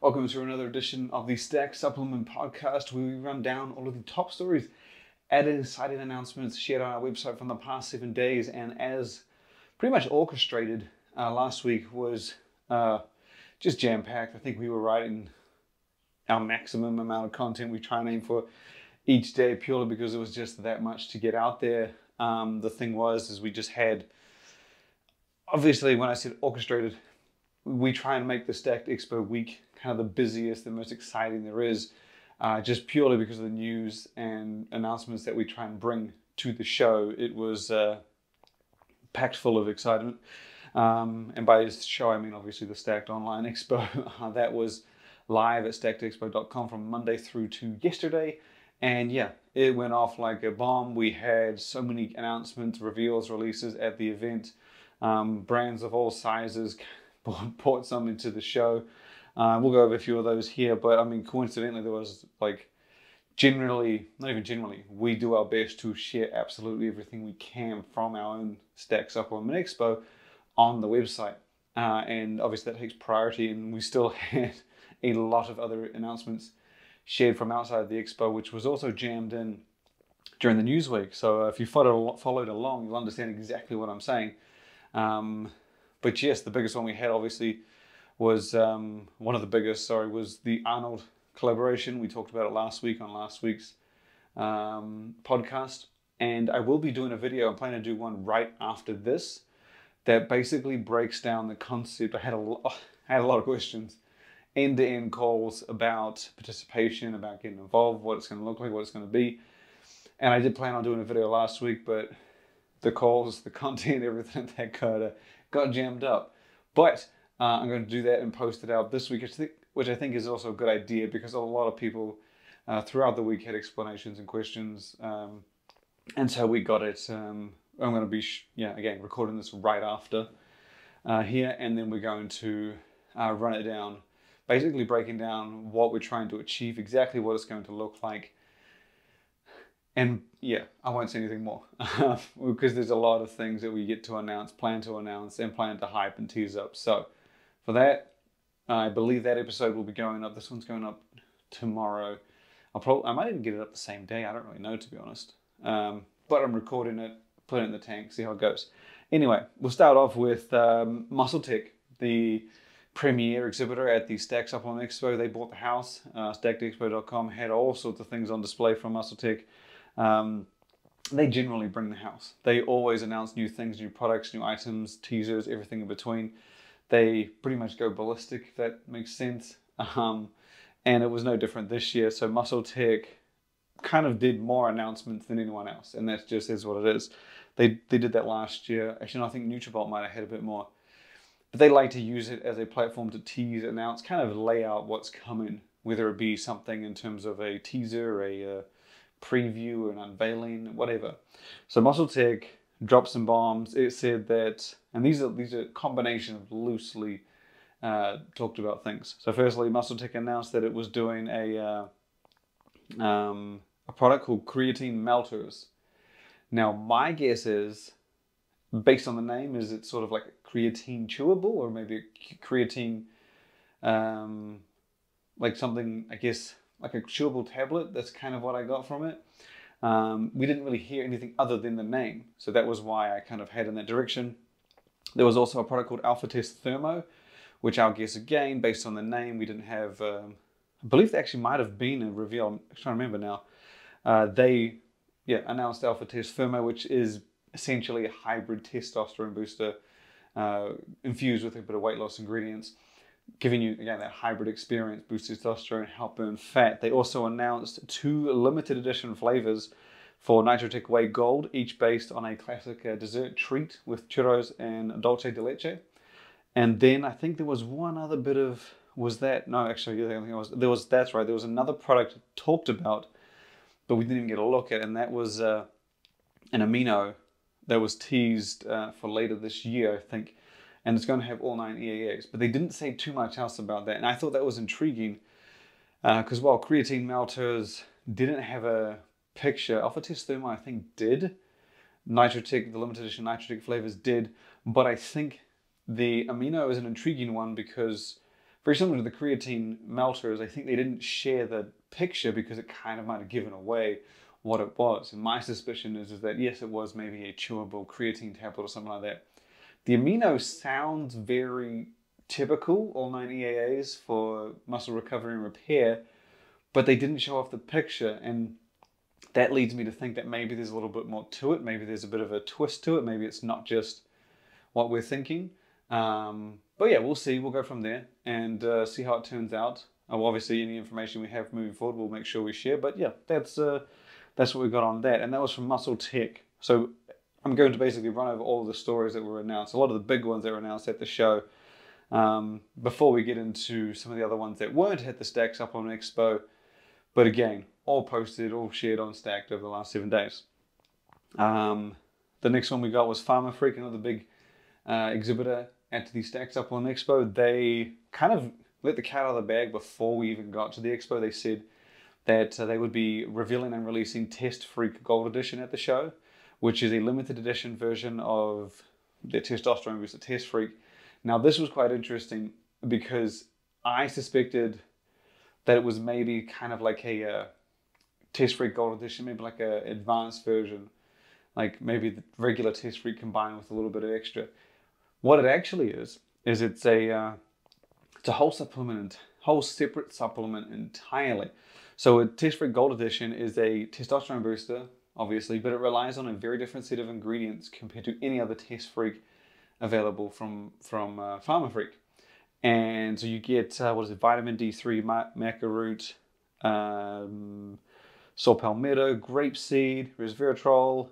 Welcome to another edition of the Stack Supplement Podcast, where we run down all of the top stories, added exciting announcements shared on our website from the past 7 days, and as pretty much orchestrated, last week was just jam-packed. I think we were writing our maximum amount of content we try and aim for each day, purely because it was just that much to get out there. The thing was, we just had, obviously when I said orchestrated, we try and make the Stacked Expo week kind of the busiest, the most exciting there is, just purely because of the news and announcements that we try and bring to the show. It was packed full of excitement. And by show, I mean obviously the Stacked Online Expo. That was live at stackedexpo.com from Monday through to yesterday. And yeah, it went off like a bomb. We had so many announcements, reveals, releases at the event. Brands of all sizes brought some into the show. We'll go over a few of those here, but I mean, coincidentally, there was like generally, not even generally, we do our best to share absolutely everything we can from our own Stack Supplement Expo on the website. And obviously that takes priority, and we still had a lot of other announcements shared from outside the expo, which was also jammed in during the news week. So if you followed along, you'll understand exactly what I'm saying. But yes, the biggest one we had obviously was, one of the biggest, was the Arnold collaboration. We talked about it last week on last week's podcast. And I will be doing a video, I'm planning to do one right after this, that basically breaks down the concept. I had a lot of questions, end-to-end calls about participation, about getting involved, what it's going to look like, what it's going to be. And I did plan on doing a video last week, but the calls, the content, everything that got jammed up. But I'm going to do that and post it out this week, which I think is also a good idea, because a lot of people throughout the week had explanations and questions. And so we got it. I'm going to be, again, recording this right after here, and then we're going to run it down, basically breaking down what we're trying to achieve, exactly what it's going to look like. And yeah, I won't say anything more because there's a lot of things that we get to announce, plan to hype and tease up. So for that, I believe that episode will be going up. This one's going up tomorrow. I might even get it up the same day. I don't really know, to be honest. But I'm recording it, put it in the tank, see how it goes. Anyway, we'll start off with Muscletech, the premier exhibitor at the Stack Supplement Expo. They bought the house. StackedExpo.com had all sorts of things on display from Muscletech. They generally bring the house. They always announce new things, new products, new items, teasers, everything in between. They pretty much go ballistic, if that makes sense. And it was no different this year. So Muscletech kind of did more announcements than anyone else, and that just is what it is. They did that last year. Actually, no, I think Nutribulk might have had a bit more. But they like to use it as a platform to tease, announce, kind of lay out what's coming, whether it be something in terms of a teaser, a preview, an unveiling, whatever. So Muscletech dropped some bombs. It said that, and these are a combination of loosely talked about things. So firstly, Muscletech announced that it was doing a product called Creatine Melters. Now my guess is, based on the name, is it sort of like a creatine chewable, or maybe a creatine, like something, I guess, like a chewable tablet? That's kind of what I got from it. We didn't really hear anything other than the name, so that was why I kind of head in that direction. There was also a product called Alpha Test Thermo, which I'll guess again, based on the name, we didn't have, I believe there actually might have been a reveal, I'm trying to remember now. They announced Alpha Test Thermo, which is essentially a hybrid testosterone booster infused with a bit of weight loss ingredients, giving you, again, that hybrid experience, boost testosterone, help burn fat. They also announced 2 limited edition flavors for Nitrosurge Whey Gold, each based on a classic dessert treat with churros and dulce de leche. And then I think there was one other bit of, that's right, there was another product talked about, but we didn't even get a look at, and that was an amino that was teased for later this year, I think. And it's going to have all 9 EAAs. But they didn't say too much else about that. And I thought that was intriguing, because while Creatine Melters didn't have a picture, Alpha Test Thermo I think did. Nitrosurge, the limited edition Nitrosurge flavors did. But I think the amino is an intriguing one because very similar to the creatine melters. I think they didn't share the picture because it kind of might have given away what it was. And my suspicion is that yes, it was maybe a chewable creatine tablet or something like that. The amino sounds very typical, all 9 EAAs for muscle recovery and repair, but they didn't show off the picture, and that leads me to think that maybe there's a little bit more to it. Maybe there's a bit of a twist to it. Maybe it's not just what we're thinking. But yeah, we'll see. We'll go from there and see how it turns out. Obviously, any information we have moving forward, we'll make sure we share. But yeah, that's what we got on that. And that was from Muscletech. So I'm going to basically run over all of the stories that were announced, a lot of the big ones that were announced at the show, before we get into some of the other ones that weren't at the Stack Supplement Expo. But again, all posted, all shared on Stacked over the last 7 days. The next one we got was PharmaFreak, another big exhibitor at the Stack Supplement Expo. They kind of let the cat out of the bag before we even got to the expo. They said that they would be revealing and releasing TestFreak Gold Edition at the show, which is a limited edition version of their testosterone booster TestFreak. Now this was quite interesting because I suspected that it was maybe kind of like a TestFreak Gold Edition, maybe like an advanced version, like maybe the regular TestFreak combined with a little bit of extra. What it actually is it's a whole supplement, whole separate supplement entirely. So a TestFreak Gold Edition is a testosterone booster, obviously, but it relies on a very different set of ingredients compared to any other TestFreak available from PharmaFreak. And so you get, vitamin D3, maca root, saw palmetto, grapeseed, resveratrol,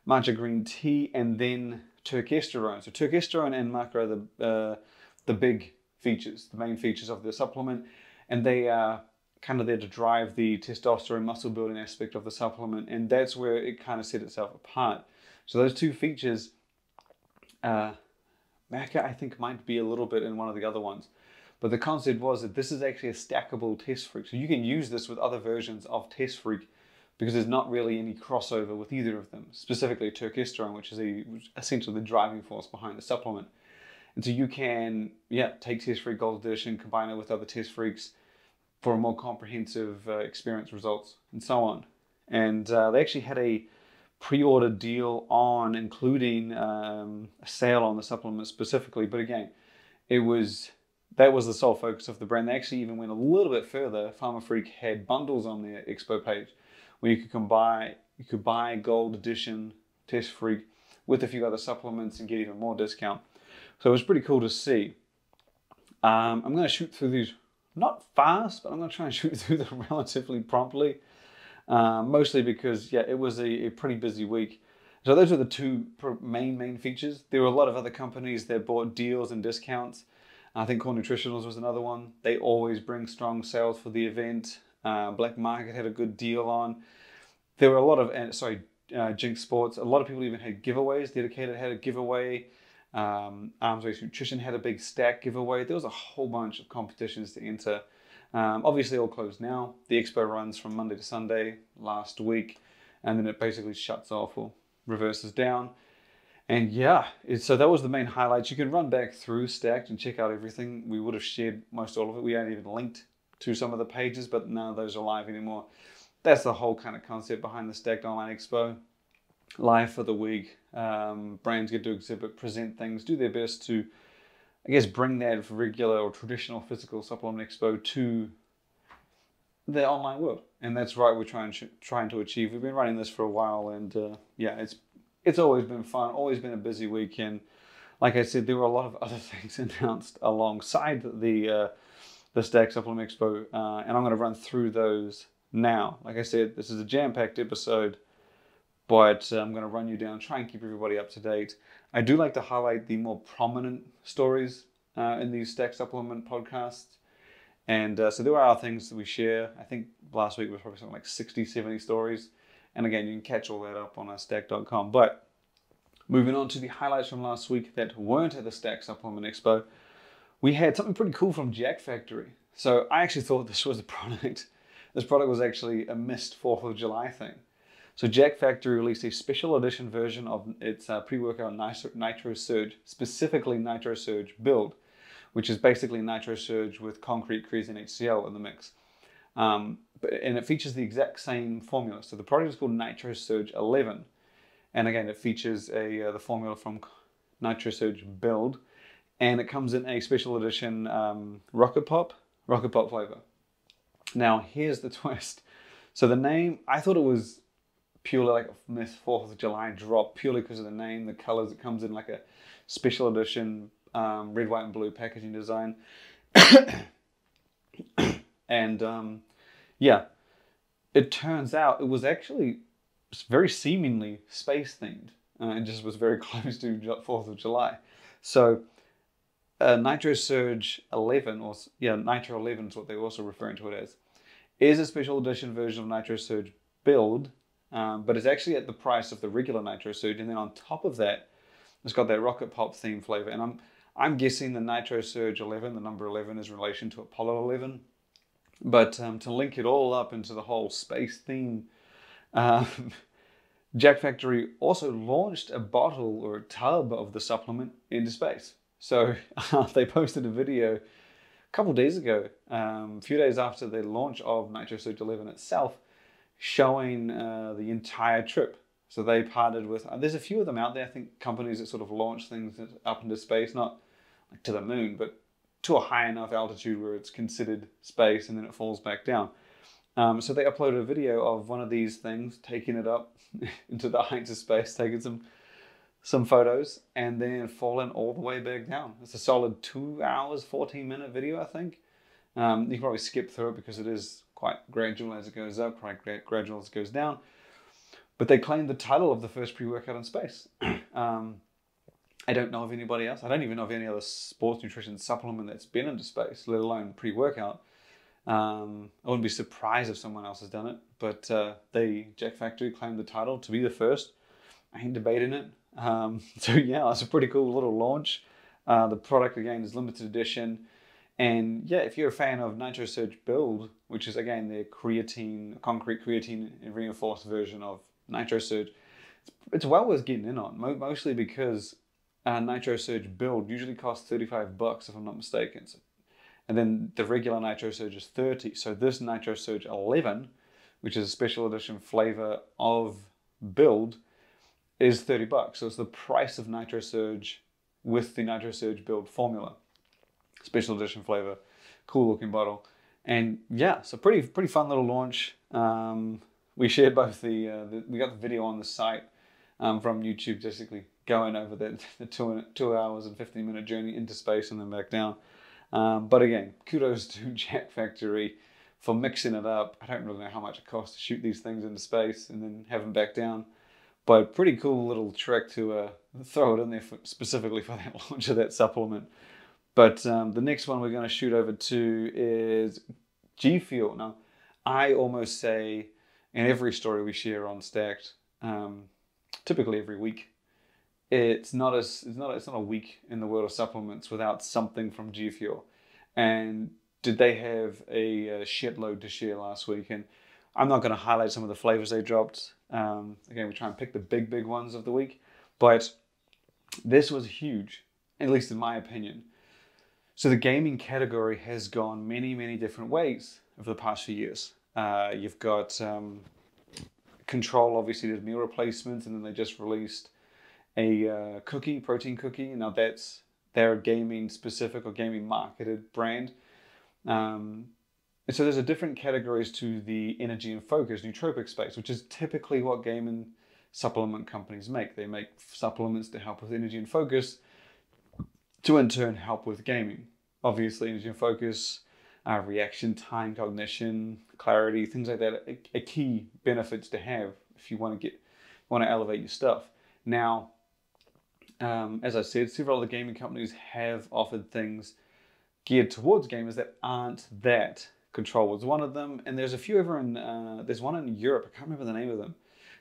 matcha green tea, and then turkesterone. So turkesterone and maca are the big features, the main features of the supplement, and they are kind of there to drive the testosterone muscle building aspect of the supplement, and that's where it kind of set itself apart. So those two features, maca I think might be a little bit in one of the other ones, but the concept was that this is actually a stackable TestFreak, so you can use this with other versions of TestFreak because there's not really any crossover with either of them, specifically turkesterone, which is essentially the driving force behind the supplement. And so you can, take TestFreak Gold Edition, combine it with other TestFreaks for a more comprehensive experience, results, and so on. And they actually had a pre-order deal on, including a sale on the supplement specifically. But again, that was the sole focus of the brand. They actually even went a little bit further. PharmaFreak had bundles on their expo page where you could buy Gold Edition TestFreak with a few other supplements and get even more discount. So it was pretty cool to see. I'm going to shoot through these, not fast, but I'm going to try and shoot through them relatively promptly. Mostly because, it was a pretty busy week. So those are the two main features. There were a lot of other companies that bought deals and discounts. I think Core Nutritionals was another one. They always bring strong sales for the event. Black Market had a good deal on. There were a lot of, Jinx Sports, a lot of people even had giveaways. Dedicated had a giveaway. Arms Race Nutrition had a big stack giveaway. There was a whole bunch of competitions to enter. Obviously all closed now. The expo runs from Monday to Sunday last week, and then it basically shuts off or reverses down. And so that was the main highlights. You can run back through Stacked and check out everything. We would have shared most all of it. We hadn't even linked to some of the pages, but none of those are live anymore. That's the whole kind of concept behind the Stacked Online Expo. Live for the week. Brands get to exhibit, present things, do their best to, I guess, bring that regular or traditional physical supplement expo to the online world. And that's right, we're trying to achieve. We've been running this for a while, and it's always been fun, always been a busy week. And like I said, there were a lot of other things announced alongside the Stack Supplement Expo, and I'm going to run through those now. Like I said, this is a jam-packed episode, but I'm going to run you down, try and keep everybody up to date. I do like to highlight the more prominent stories in these Stack Supplement podcasts. And so there are things that we share. I think last week was probably something like 60, 70 stories. And again, you can catch all that up on our stack.com. But moving on to the highlights from last week that weren't at the Stack Supplement Expo, we had something pretty cool from Jack Factory. So I actually thought this was a product. This product was actually a missed 4th of July thing. So Jack Factory released a special edition version of its pre-workout Nitrosurge, specifically Nitrosurge build, which is basically Nitrosurge with concrete creatine HCl in the mix. And it features the exact same formula. So the product is called Nitrosurge 11. And again, it features the formula from Nitrosurge Build. And it comes in a special edition Rocket Pop flavor. Now, here's the twist. So the name, I thought it was purely like a 4th of July drop, purely because of the name, the colors. It comes in like a special edition red, white, and blue packaging design. And yeah, it turns out it was actually very seemingly space themed. It just was very close to 4th of July. So Nitrosurge 11, or yeah, Nitro 11 is what they're also referring to it as, is a special edition version of Nitrosurge Build, but it's actually at the price of the regular Nitrosurge, and then on top of that, it's got that Rocket Pop theme flavor. And I'm guessing the Nitrosurge 11, the number 11, is in relation to Apollo 11. But to link it all up into the whole space theme, Jack Factory also launched a bottle or a tub of the supplement into space. So they posted a video a couple days ago, a few days after the launch of Nitrosurge 11 itself, showing the entire trip. So they partnered with, there's a few of them out there, I think, companies that sort of launch things up into space, not like to the moon, but to a high enough altitude where it's considered space and then it falls back down. So they uploaded a video of one of these things, taking it up into the heights of space, taking some photos, and then falling all the way back down. It's a solid 2 hours, 14-minute video, I think. You can probably skip through it because it is quite gradual as it goes up, quite gradual as it goes down. But they claimed the title of the first pre-workout in space. I don't know of anybody else. I don't even know of any other sports nutrition supplement that's been into space, let alone pre-workout. I wouldn't be surprised if someone else has done it, but Jack Factory claimed the title to be the first. I ain't debating it. So yeah, it's a pretty cool little launch. The product, again, is limited edition. And yeah, if you're a fan of Nitrosurge Build, which is, again, the concrete creatine reinforced version of Nitrosurge, it's well worth getting in on, mostly because Nitrosurge Build usually costs $35, if I'm not mistaken. And then the regular Nitrosurge is $30. So this Nitrosurge 11, which is a special edition flavor of Build, is $30. So it's the price of Nitrosurge with the Nitrosurge Build formula. Special edition flavor, cool looking bottle. And yeah, so pretty fun little launch. We shared both we got the video on the site from YouTube, basically going over the 2 hours and 15-minute journey into space and then back down. But again, kudos to Jack Factory for mixing it up. I don't really know how much it costs to shoot these things into space and then have them back down. But pretty cool little trick to throw it in there specifically for that launch of that supplement. But the next one we're going to shoot over to is GFuel. Now, I almost say in every story we share on Stacked, typically every week, it's not a week in the world of supplements without something from GFuel. And did they have a shitload to share last week? And I'm not going to highlight some of the flavors they dropped. Again, we try and pick the big ones of the week. But this was huge, at least in my opinion. So the gaming category has gone many different ways over the past few years. You've got Control, obviously, did meal replacements, and then they just released a protein cookie. Now they're a gaming specific or gaming marketed brand. And so there's a different categories to the energy and focus nootropic space, which is typically what gaming supplement companies make. They make supplements to help with energy and focus, to in turn help with gaming. Obviously, energy and focus, reaction time, cognition, clarity, things like that are key benefits to have if you want to elevate your stuff. Now, as I said, several other gaming companies have offered things geared towards gamers that aren't that. Control was one of them, and there's a few over in, there's one in Europe, I can't remember the name of them.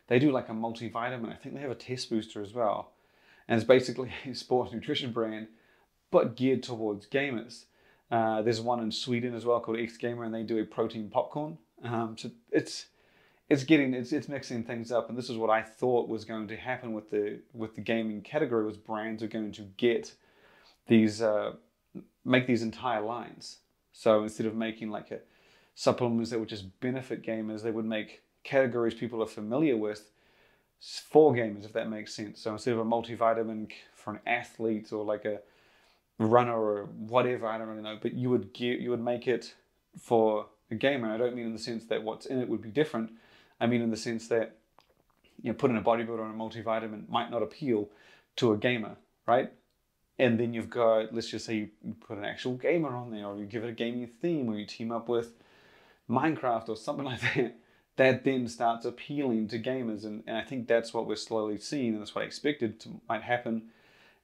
They do like a multivitamin, I think they have a test booster as well. And it's basically a sports nutrition brand, but geared towards gamers. There's one in Sweden as well called X Gamer, and they do a protein popcorn. So it's mixing things up, and this is what I thought was going to happen with the gaming category, was brands are going to get these make these entire lines. So instead of making like supplements that would just benefit gamers, they would make categories people are familiar with for gamers, if that makes sense. So instead of a multivitamin for an athlete or like a runner or whatever, I don't really know, but you would make it for a gamer. I don't mean in the sense that what's in it would be different. I mean in the sense that, you know, putting a bodybuilder on a multivitamin might not appeal to a gamer, right? And then you've got, let's just say you put an actual gamer on there, or you give it a gaming theme, or you team up with Minecraft or something like that. That then starts appealing to gamers, and I think that's what we're slowly seeing, and that's what I expected might happen.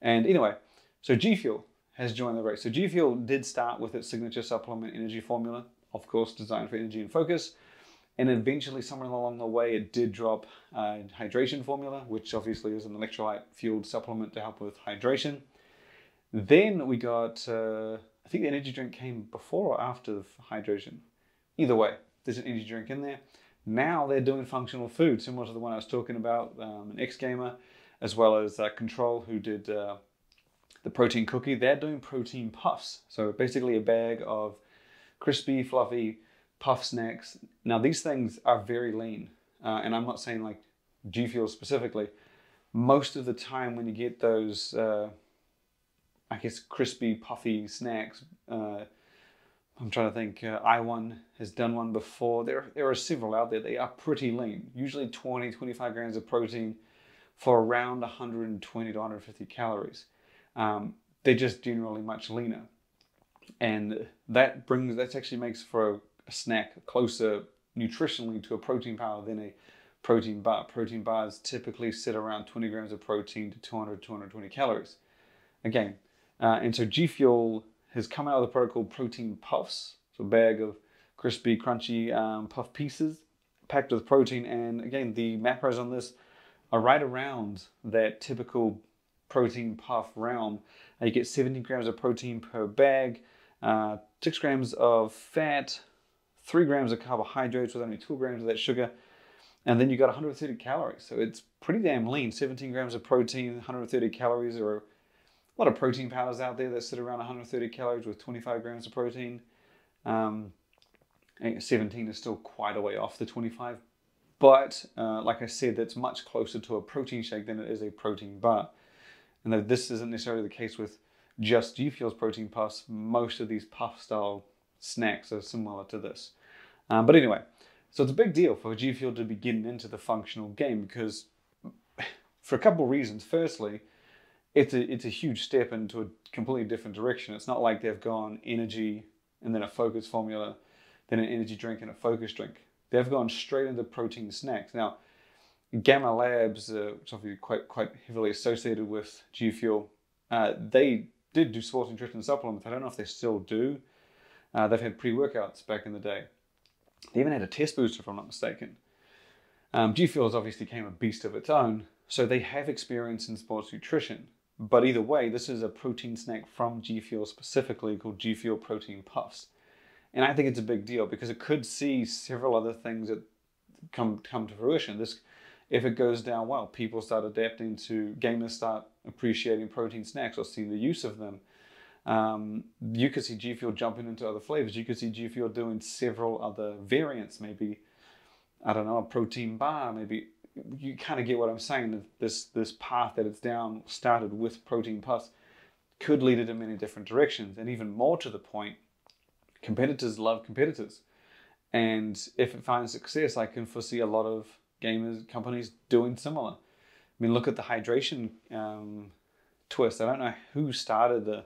And anyway, so GFuel has joined the race. So GFuel did start with its signature supplement energy formula, of course designed for energy and focus, and eventually somewhere along the way it did drop a hydration formula, which obviously is an electrolyte fueled supplement to help with hydration. Then we got, I think the energy drink came before or after the hydration. Either way, there's an energy drink in there. Now they're doing functional food, similar to the one I was talking about, an ex-gamer, as well as Control, who did the protein cookie. They're doing protein puffs. So basically a bag of crispy, fluffy puff snacks. Now these things are very lean, and I'm not saying like GFuel specifically. Most of the time when you get those, I guess, crispy, puffy snacks, I'm trying to think, I1 has done one before. There are several out there. They are pretty lean, usually 20, 25 grams of protein for around 120 to 150 calories. They're just generally much leaner. And that actually makes for a snack closer nutritionally to a protein powder than a protein bar. Protein bars typically sit around 20 grams of protein to 200, 220 calories. Again, and so GFuel has come out with a product called Protein Puffs. So a bag of crispy, crunchy puff pieces packed with protein. And again, the macros on this are right around that typical protein puff realm. You get 70 grams of protein per bag, 6 grams of fat, 3 grams of carbohydrates with only 2 grams of that sugar. And then you got 130 calories. So it's pretty damn lean. 17 grams of protein, 130 calories, or a lot of protein powders out there that sit around 130 calories with 25 grams of protein. 17 is still quite a way off the 25. But like I said, that's much closer to a protein shake than it is a protein bar. And though this isn't necessarily the case with just GFuel's protein puffs, most of these puff style snacks are similar to this. But anyway, so it's a big deal for GFuel to be getting into the functional game because for a couple of reasons. Firstly, it's a huge step into a completely different direction. It's not like they've gone energy and then a focus formula, then an energy drink and a focus drink. They've gone straight into protein snacks. Now, Gamma Labs, which obviously quite heavily associated with GFuel, they did do sports nutrition supplements. I don't know if they still do. They've had pre-workouts back in the day. They even had a test booster, if I'm not mistaken. GFuel has obviously become a beast of its own, so they have experience in sports nutrition. But either way, this is a protein snack from GFuel specifically called GFuel Protein Puffs. And I think it's a big deal because it could see several other things that come to fruition. This, if it goes down well, people start adapting to, gamers start appreciating protein snacks or seeing the use of them. You could see GFuel jumping into other flavors. You could see GFuel doing several other variants, maybe, I don't know, a protein bar, maybe. You kind of get what I'm saying. This path that it's down started with protein puffs could lead it in many different directions. And even more to the point, competitors love competitors. And if it finds success, I can foresee a lot of gamers, companies doing similar. I mean, look at the hydration twist. I don't know who started the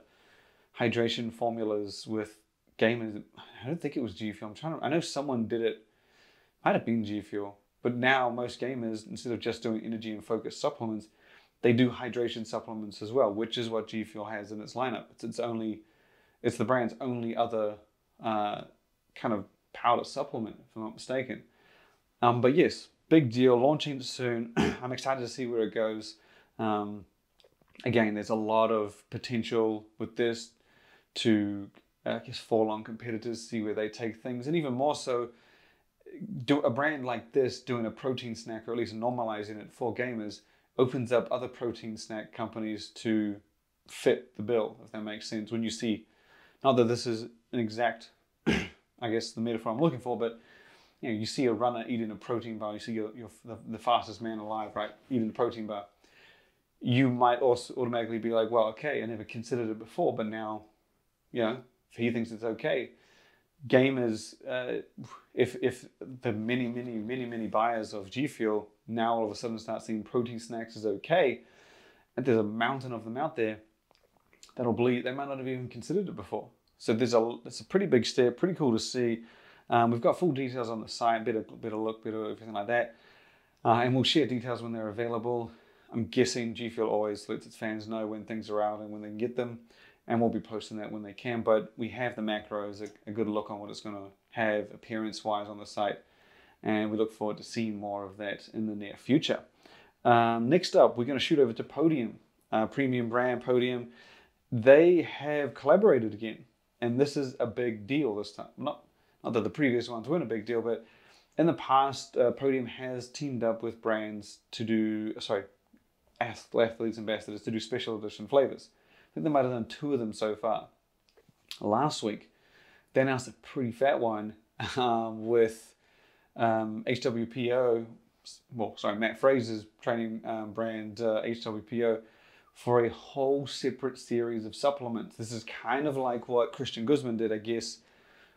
hydration formulas with gamers. I don't think it was GFuel. I know someone did it. Might have been GFuel. But now most gamers, instead of just doing energy and focus supplements, they do hydration supplements as well, which is what GFuel has in its lineup. It's the brand's only other kind of powder supplement, if I'm not mistaken. But yes, big deal, launching soon. I'm excited to see where it goes. Again, there's a lot of potential with this to, I guess, fall on competitors, see where they take things, and even more so, do a brand like this doing a protein snack, or at least normalizing it for gamers, opens up other protein snack companies to fit the bill, if that makes sense. When you see Not that this is an exact, I guess, the metaphor I'm looking for, but you see a runner eating a protein bar, you see the fastest man alive, right, eating a protein bar. You might also automatically be like, well, okay, I never considered it before, but now, if he thinks it's okay. Gamers, if the many buyers of GFuel now all of a sudden start seeing protein snacks is okay, and there's a mountain of them out there that'll believe they might not have even considered it before. So it's a pretty big step, pretty cool to see. We've got full details on the site, better look, better everything like that. And we'll share details when they're available. I'm guessing GFuel always lets its fans know when things are out and when they can get them. And we'll be posting that when they can. But we have the macros, a good look on what it's going to have appearance-wise on the site. And we look forward to seeing more of that in the near future. Next up, we're going to shoot over to Podium, premium brand Podium. They have collaborated again. And this is a big deal this time. Not that the previous ones weren't a big deal, but in the past, Podium has teamed up with brands to do, athletes, ambassadors to do special edition flavors. I think they might have done 2 of them so far. Last week, they announced a pretty fat one with HWPO, Matt Fraser's training brand HWPO, for a whole separate series of supplements. This is kind of like what Christian Guzman did, I guess,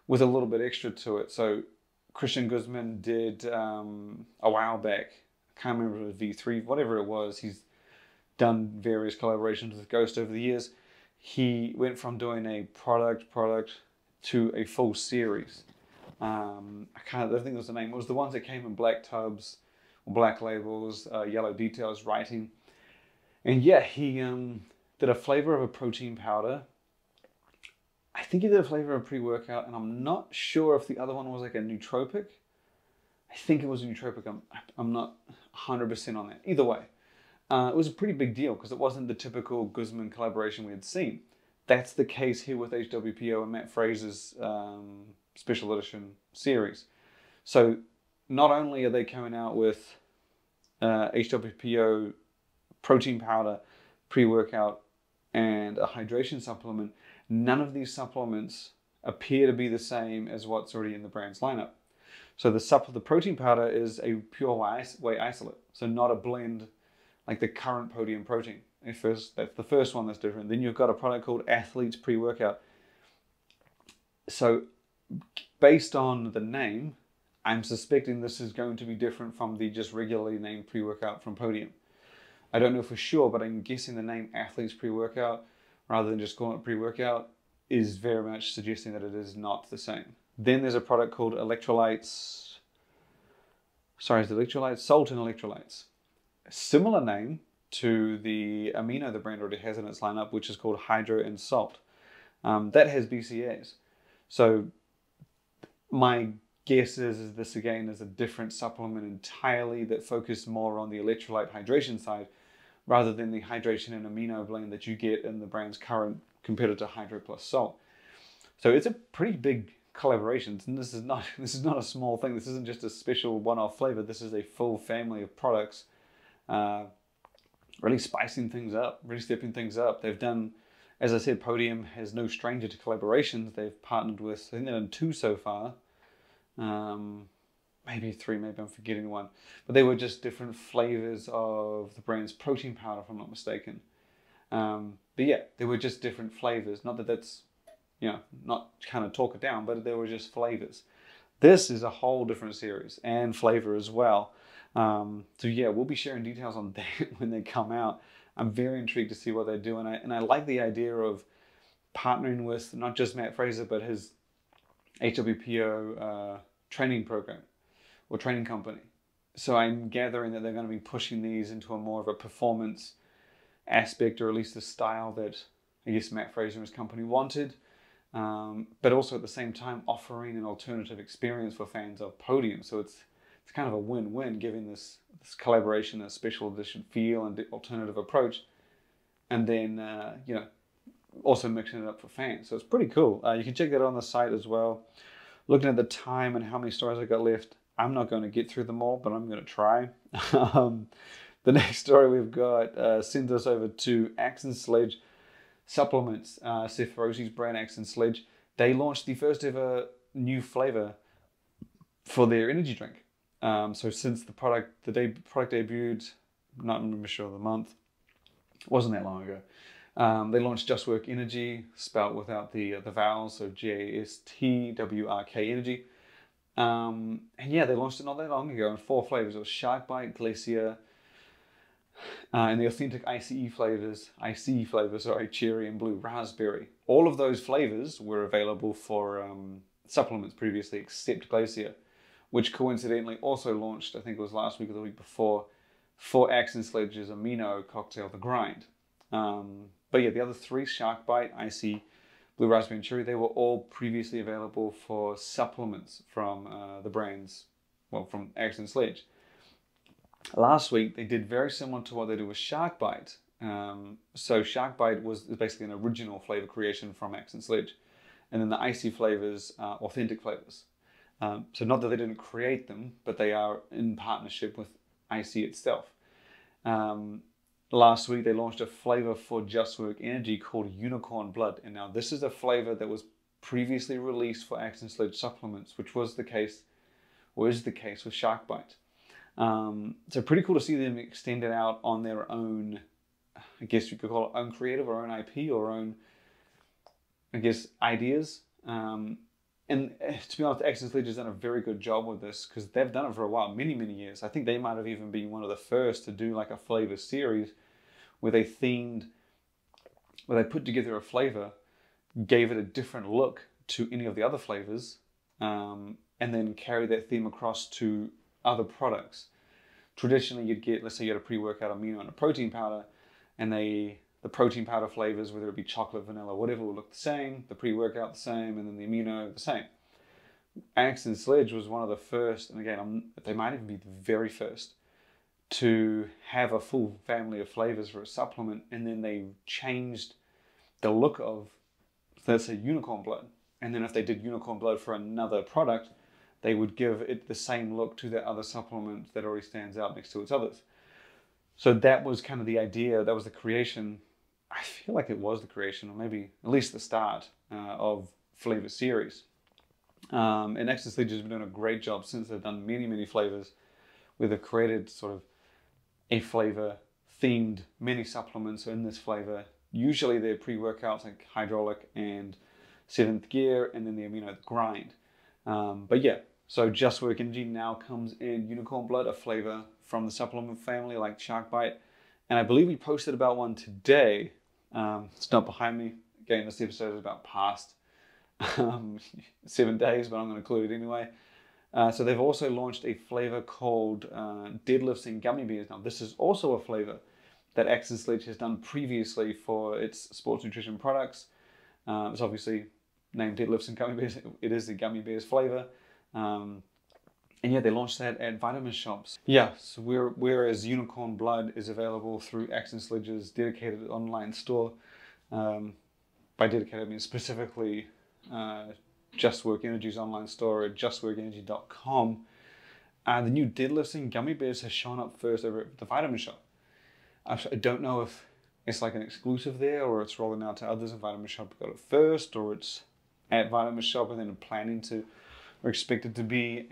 with a little bit extra to it. So Christian Guzman did a while back, I can't remember if it was V3, whatever it was. He's done various collaborations with Ghost over the years. He went from doing a product to a full series. I don't think it was the name. It was the ones that came in black tubs, or black labels, yellow details, writing. And yeah, he did a flavor of a protein powder. I think he did a flavor of a pre-workout, and I'm not sure if the other one was like a nootropic. I think it was a nootropic. I'm not 100% on that. Either way, it was a pretty big deal because it wasn't the typical Guzman collaboration we had seen. That's the case here with HWPO and Matt Fraser's special edition series. So not only are they coming out with HWPO protein powder, pre-workout, and a hydration supplement, none of these supplements appear to be the same as what's already in the brand's lineup. So the protein powder is a pure whey isolate, so not a blend like the current Podium protein. That's the first one that's different. Then you've got a product called Athlete's Pre-Workout. So based on the name, I'm suspecting this is going to be different from the just regularly named pre-workout from Podium. I don't know for sure, but I'm guessing the name Athlete's Pre-Workout, rather than just calling it pre-workout, is very much suggesting that it is not the same. Then there's a product called Electrolytes. Salt and Electrolytes. A similar name to the amino the brand already has in its lineup, which is called Hydro and Salt. That has BCAAs. So my guess is this again is a different supplement entirely that focuses more on the electrolyte hydration side, rather than the hydration and amino blend that you get in the brand's current competitor Hydro plus Salt. So it's a pretty big collaboration, and this is not a small thing. This isn't just a special one-off flavor. This is a full family of products, really spicing things up, really stepping things up. They've done, as I said, Podium has no stranger to collaborations. They've partnered with, I think they've done 2 so far. Maybe 3, maybe I'm forgetting one. But they were just different flavors of the brand's protein powder, if I'm not mistaken. But yeah, they were just different flavors. Not that that's, not kind of talk it down, but they were just flavors. This is a whole different series and flavor as well. So yeah, we'll be sharing details on that when they come out. I'm very intrigued to see what they do. And I like the idea of partnering with not just Matt Fraser, but his HWPO training program or training company. So I'm gathering that they're going to be pushing these into a more of a performance aspect, or at least the style that I guess Matt Fraser and his company wanted, but also at the same time offering an alternative experience for fans of Podium. So it's kind of a win-win, giving this collaboration a special edition feel and alternative approach, and then also mixing it up for fans. So it's pretty cool. You can check that on the site as well. Looking at the time and how many stories I got left, I'm not going to get through them all, but I'm going to try. The next story we've got sends us over to Axe and Sledge. supplements, Seth Rosie's brand, and Sledge, they launched the first ever new flavor for their energy drink. So since the product debuted, not remember sure the month, wasn't that long ago. They launched Just WRK Energy, spelled without the vowels, so JST WRK Energy. And yeah, they launched it not that long ago in 4 flavors. It was Shark Bite, Glacier, and the authentic ICE flavors, cherry and blue raspberry. All of those flavors were available for supplements previously, except Glacier, which coincidentally also launched, I think it was last week or the week before, for Sledge's amino cocktail, The Grind. But yeah, the other 3, Shark Bite, ICE, Blue Raspberry and Cherry, they were all previously available for supplements from the brands, well, from Sledge. Last week, they did very similar to what they do with Shark Bite. So Shark Bite is basically an original flavor creation from Sledge. And then the ICE flavors are authentic flavors. So not that they didn't create them, but they are in partnership with ICE itself. Last week, they launched a flavor for Just WRK Energy called Unicorn Blood. And now this is a flavor that was previously released for Sledge supplements, which was the case, or is the case with Shark Bite. So pretty cool to see them extend it out on their own, I guess you could call it own creative or own IP or own, I guess, ideas. And to be honest, Sledge has done a very good job with this because they've done it for a while, many, many years. I think they might have even been one of the first to do like a flavor series where they put together a flavor, gave it a different look to any of the other flavors, and then carry that theme across to other products. Traditionally, you'd get, let's say you had a pre-workout amino and a protein powder, and the protein powder flavors, whether it be chocolate, vanilla, whatever, will look the same, the pre-workout the same, and then the amino the same. Sledge was one of the first, and again, they might even be the very first, to have a full family of flavors for a supplement, and then they changed the look of, let's say, Unicorn Blood. And then if they did Unicorn Blood for another product, they would give it the same look to their other supplement that already stands out next to its others. So that was kind of the idea, that was the creation. I feel like it was the creation, or maybe at least the start of flavor series. And Sledge has been doing a great job since they've done many, many flavors where they've created sort of a flavor themed many supplements in this flavor. Usually they're pre-workouts like hydraulic and 7th gear, and then the amino The Grind. But yeah, so Just WRK Energy now comes in Unicorn Blood, a flavor from the supplement family like Shark Bite. And I believe we posted about one today. It's not behind me. Again, this episode is about past 7 days, but I'm going to include it anyway. So they've also launched a flavor called Deadlifts and Gummy Bears. Now this is also a flavor that Sledge has done previously for its sports nutrition products. It's obviously named Deadlifts and Gummy Bears. It is the Gummy Bears flavor. And yeah, they launched that at vitamin shops. Yeah, so whereas Unicorn Blood is available through Sledge's dedicated online store. By dedicated, I mean specifically Just WRK Energy's online store at justworkenergy.com. The new Deadlifts and Gummy Bears has shown up first over at the vitamin shop. I don't know if it's like an exclusive there, or it's rolling out to others in vitamin shop got it first, or it's at vitamin shop and then planning to, or expected to be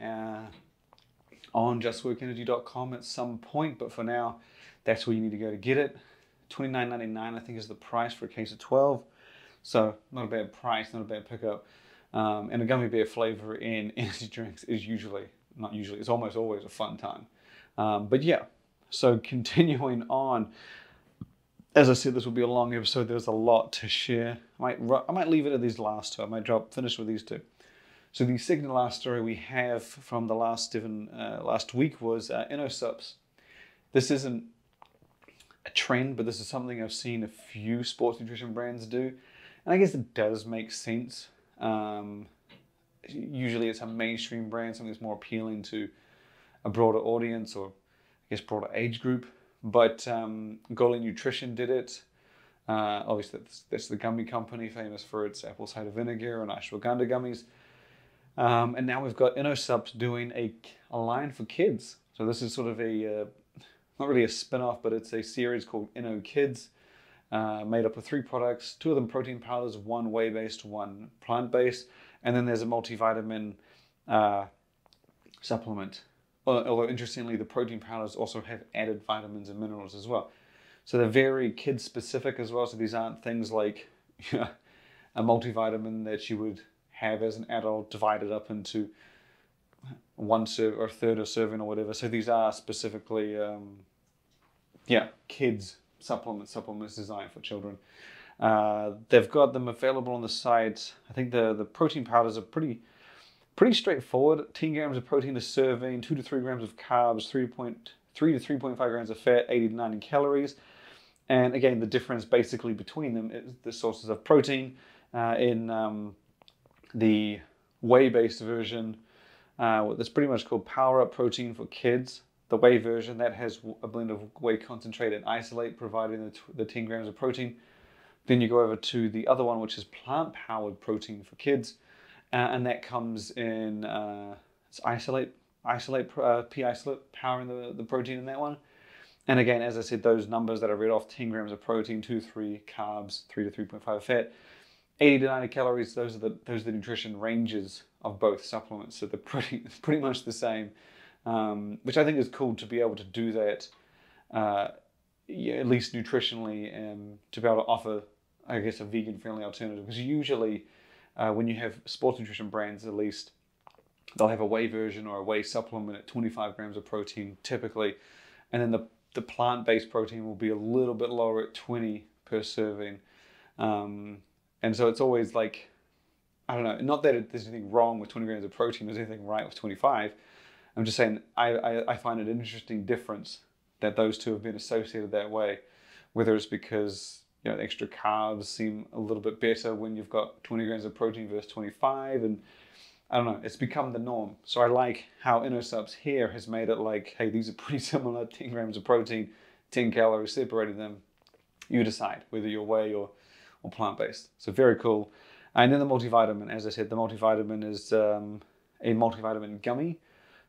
on justworkenergy.com at some point. But for now, that's where you need to go to get it. $29.99 I think is the price for a case of 12. So not a bad price, not a bad pickup. And a gummy bear flavor in energy drinks is it's almost always a fun time. But yeah, so continuing on, as I said, this will be a long episode. There's a lot to share. I might leave it at these last two. I might finish with these two. So the second to last story we have from the last week was Inno Supps. This isn't a trend, but this is something I've seen a few sports nutrition brands do. And I guess it does make sense. Usually it's a mainstream brand, something that's more appealing to a broader audience, or I guess broader age group. But Goalie Nutrition did it. Obviously that's the gummy company famous for its apple cider vinegar and ashwagandha gummies. And now we've got Inno Supps doing a line for kids. So this is sort of a, not really a spin-off, but it's a series called Inno Kids. made up of 3 products, 2 of them protein powders, 1 whey-based, 1 plant-based, and then there's a multivitamin supplement. Although interestingly, the protein powders also have added vitamins and minerals as well. So they're very kid-specific as well. So these aren't things like a multivitamin that you would have as an adult divided up into 1 serve or a third of serving or whatever. So these are specifically, kids supplements designed for children. They've got them available on the site. I think the protein powders are pretty straightforward. 10 grams of protein a serving, 2 to 3 grams of carbs, 3 to 3.5 grams of fat, 80 to 90 calories. And again, the difference basically between them is the sources of protein. In the whey-based version, that's pretty much called Power Up Protein for Kids. The whey version, that has a blend of whey concentrate and isolate, providing the 10 grams of protein. Then you go over to the other one, which is plant-powered protein for kids. And that comes in it's isolate, P-isolate, powering the protein in that one. And again, as I said, those numbers that I read off, 10 grams of protein, 2 to 3 carbs, 3 to 3.5 fat, 80 to 90 calories, those are the nutrition ranges of both supplements. So they're pretty much the same, which I think is cool to be able to do that, at least nutritionally, and to be able to offer, I guess, a vegan-friendly alternative. Because usually, when you have sports nutrition brands, at least, they'll have a whey version or a whey supplement at 25 grams of protein typically, and then the plant-based protein will be a little bit lower at 20 per serving. And so it's always like, I don't know, not that there's anything wrong with 20 grams of protein, there's anything right with 25. I'm just saying I find it an interesting difference that those two have been associated that way, whether it's because the extra carbs seem a little bit better when you've got 20 grams of protein versus 25, and I don't know, it's become the norm. So I like how Supps here has made it like, hey, these are pretty similar, 10 grams of protein, 10 calories, separated them. You decide whether you're whey or plant-based. So very cool. And then the multivitamin, as I said, the multivitamin is a multivitamin gummy.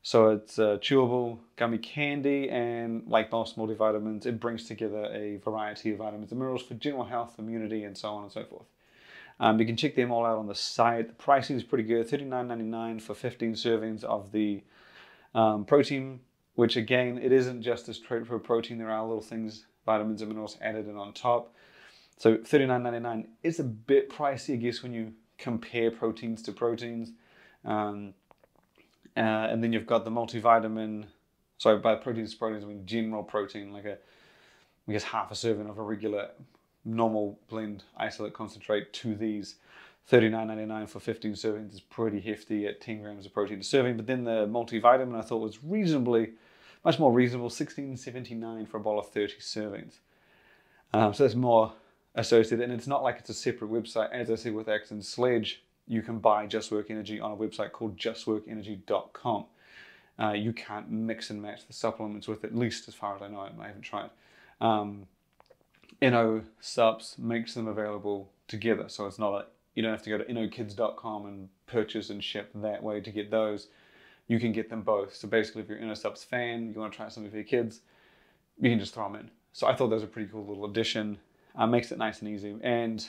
So it's chewable gummy candy, and like most multivitamins, it brings together a variety of vitamins and minerals for general health, immunity, and so on and so forth. You can check them all out on the site. The pricing is pretty good, $39.99 for 15 servings of the protein, which again, it isn't just a straight for protein. There are little things, vitamins and minerals added in on top. So $39.99 is a bit pricey, I guess, when you compare proteins to proteins. And then you've got the multivitamin, sorry, by proteins to proteins, I mean general protein, like I guess half a serving of a regular normal blend isolate concentrate to these. $39.99 for 15 servings is pretty hefty at 10 grams of protein a serving. But then the multivitamin I thought was much more reasonable, $16.79 for a bowl of 30 servings. So that's more associated, and it's not like it's a separate website. As I said with Axe and Sledge, you can buy Just WRK Energy on a website called JustWRKenergy.com. You can't mix and match the supplements with it, at least as far as I know. I haven't tried. Inno Supps makes them available together, so it's not like you don't have to go to InnoKids.com and purchase and ship that way to get those. You can get them both. So basically, if you're an Inno Supps fan, you want to try something for your kids, you can just throw them in. So I thought that was a pretty cool little addition. Makes it nice and easy. And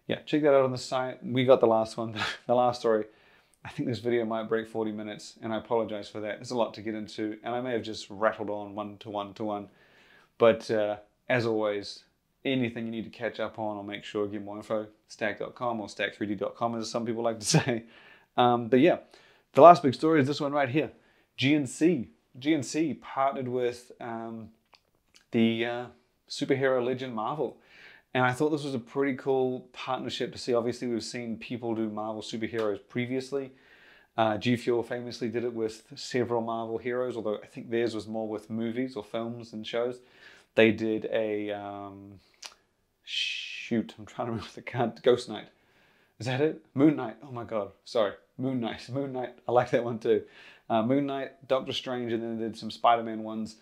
yeah, check that out on the site. We got the last one, the last story. I think this video might break 40 minutes, and I apologize for that. There's a lot to get into, and I may have just rattled on one to one. But as always, anything you need to catch up on or make sure, get more info, stack.com or stack3d.com, as some people like to say. But yeah, the last big story is this one right here. GNC partnered with the superhero legend Marvel. And I thought this was a pretty cool partnership to see. Obviously, we've seen people do Marvel superheroes previously. GFuel famously did it with several Marvel heroes, although I think theirs was more with movies or films and shows. They did a, shoot, I'm trying to remember the card, Ghost Knight. Is that it? Moon Knight, oh my God, sorry, Moon Knight, I like that one too. Moon Knight, Doctor Strange, and then they did some Spider-Man ones,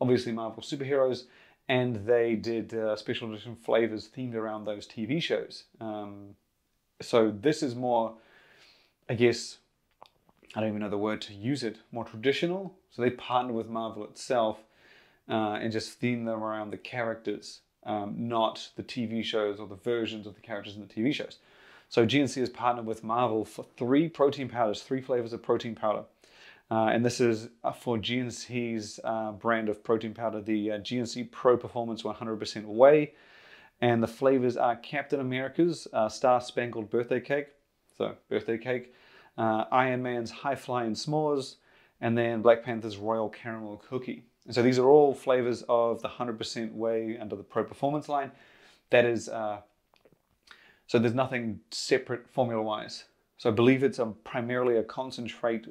obviously Marvel superheroes, and they did special edition flavors themed around those TV shows. So this is more, I guess, I don't even know the word to use it, more traditional. So they partnered with Marvel itself and just themed them around the characters. not the TV shows or the versions of the characters in the TV shows. So GNC has partnered with Marvel for 3 protein powders, 3 flavors of protein powder. And this is for GNC's brand of protein powder, the GNC Pro Performance 100% Whey. And the flavors are Captain America's Star Spangled Birthday Cake, so birthday cake, Iron Man's High Flying S'mores, and then Black Panther's Royal Caramel Cookie. And so these are all flavors of the 100% Whey under the Pro Performance line. That is, so there's nothing separate formula-wise. So I believe it's primarily a concentrate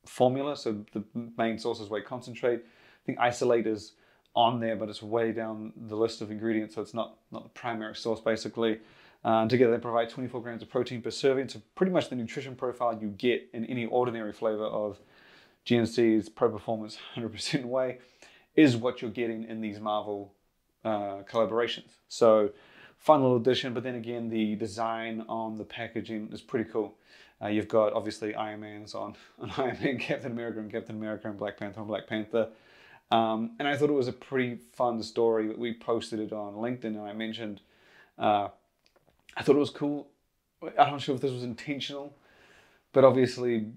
formula, so the main source is whey concentrate. I think isolate is on there, but it's way down the list of ingredients, so it's not the primary source basically. Together they provide 24 grams of protein per serving, so pretty much the nutrition profile you get in any ordinary flavor of GNC's Pro Performance 100% Whey is what you're getting in these Marvel collaborations. So fun little addition, but then again the design on the packaging is pretty cool. You've got obviously Iron Man's on Iron Man, Captain America and Black Panther on Black Panther. And I thought it was a pretty fun story. We posted it on LinkedIn and I mentioned, I thought it was cool. I'm not sure if this was intentional, but obviously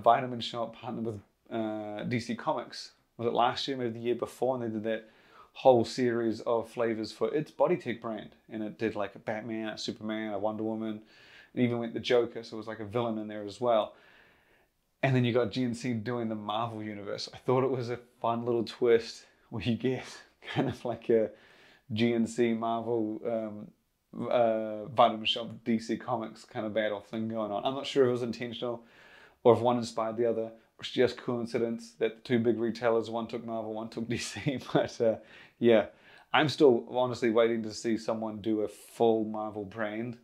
Vitamin Shop partnered with DC Comics. Was it last year, maybe the year before? And they did that whole series of flavors for its BodyTech brand. And it did like a Batman, a Superman, a Wonder Woman. It even went the Joker, so it was like a villain in there as well. And then you got GNC doing the Marvel universe. I thought it was a fun little twist where you get kind of like a GNC Marvel Vitamin Shop DC Comics kind of battle thing going on. I'm not sure if it was intentional or if one inspired the other. It's just coincidence that the 2 big retailers, one took Marvel, one took DC. But yeah, I'm still honestly waiting to see someone do a full Marvel brand.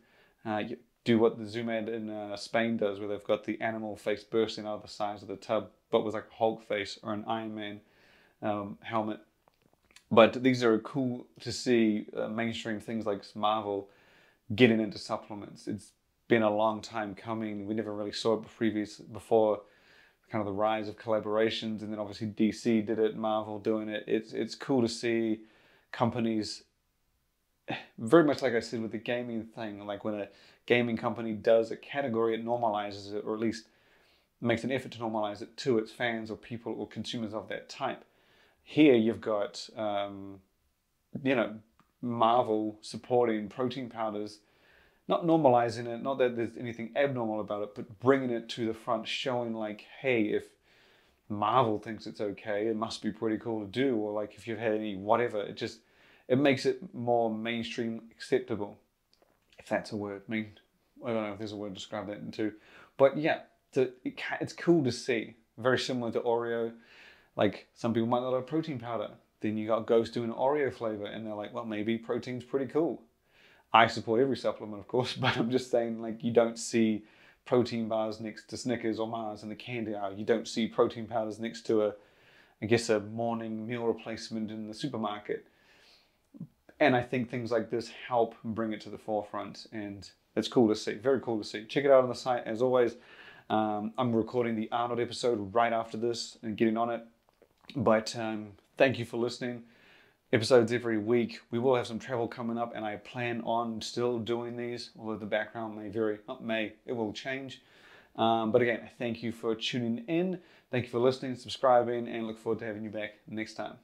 Do what the Zoom ad in Spain does, where they've got the animal face bursting out of the sides of the tub, but with like a Hulk face or an Iron Man helmet. But these are cool to see mainstream things like Marvel getting into supplements. It's been a long time coming. We never really saw it before kind of the rise of collaborations, and then obviously DC did it, Marvel doing it. It's cool to see companies, very much like I said with the gaming thing, like when a gaming company does a category, it normalizes it, or at least makes an effort to normalize it to its fans or people or consumers of that type. Here you've got, Marvel supporting protein powders, not normalizing it, not that there's anything abnormal about it, but bringing it to the front, showing like, hey, if Marvel thinks it's okay, it must be pretty cool to do, or like if you've had any whatever, it makes it more mainstream acceptable, if that's a word. I mean, I don't know if there's a word to describe that into, but yeah, it's cool to see. Very similar to Oreo. Like some people might not have protein powder. Then you got Ghost doing an Oreo flavor, and they're like, well, maybe protein's pretty cool. I support every supplement, of course, but I'm just saying, like, you don't see protein bars next to Snickers or Mars in the candy aisle. You don't see protein powders next to a morning meal replacement in the supermarket. And I think things like this help bring it to the forefront, and it's cool to see. Very cool to see. Check it out on the site, as always. I'm recording the Arnold episode right after this and getting on it. But thank you for listening. Episodes every week. We will have some travel coming up, and I plan on still doing these, although the background may vary. Not may, it will change. But again, thank you for tuning in. Thank you for listening, subscribing, and look forward to having you back next time.